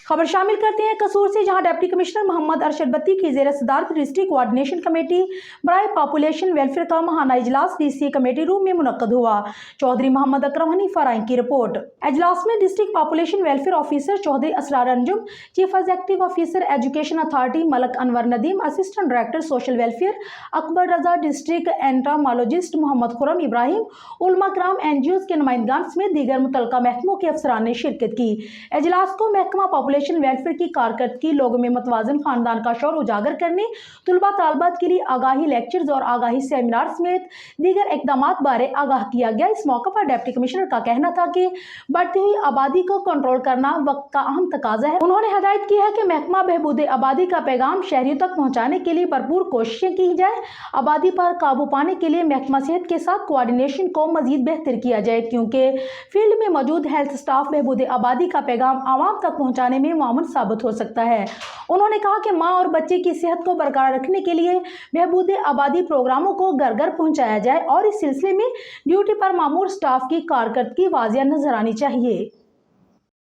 खबर शामिल करते हैं कसूर से, जहां डिप्टी कमिश्नर मोहम्मद अरशद बत्ती की ज़ेर सदारत डिस्ट्रिक्ट कोऑर्डिनेशन कमेटी बराए पॉपुलेशन वेलफेयर का महाना इजलास डीसी कमेटी रूम में मुनक्कद हुआ। चौधरी मोहम्मद अकरम हनी फराई की रिपोर्ट। इजलास में district population welfare officer Chaudhry Asrar Anjum, chief executive officer education authority Malik Anwar Nadeem, assistant director social welfare Akbar Raza, district entomologist Muhammad Khurram Ibrahim, उलमा कराम, एनजीओ के नुमाइंदगान समेत दीगर मुतल्लिका महकमों के अफसरान ने शिरकत की। इजलास को महकमा पॉपुलेशन वेलफेयर की कारकर्दगी, लोगों में मतवाजन खानदान का शौर उजागर करने, तुलबा तालबात के लिए आगाही लेक्चर्स और आगाही सेमिनार समेत दीगर इकदामात बारे आगाह किया गया। इस मौके पर डिप्टी कमिश्नर का कहना था कि बढ़ती हुई आबादी को कंट्रोल करना वक्त का अहम तकाजा है। उन्होंने हदायत की है कि महकमा बहबूद आबादी का पैगाम शहरियों तक पहुँचाने के लिए भरपूर कोशिशें की जाए। आबादी पर काबू पाने के लिए महकमा सेहत के साथ कोऑर्डिनेशन को मजीद बेहतर किया जाए, क्योंकि फील्ड में मौजूद हेल्थ स्टाफ बहबूद आबादी का पैगाम आवाम तक पहुंचाने में मामून साबित हो सकता है। उन्होंने कहा कि मां और बच्चे की सेहत को बरकरार रखने के लिए बहबूद आबादी प्रोग्रामों को घर घर पहुंचाया जाए और इस सिलसिले में ड्यूटी पर मामूर स्टाफ की कारकर्दगी वाजिया नजर आनी चाहिए।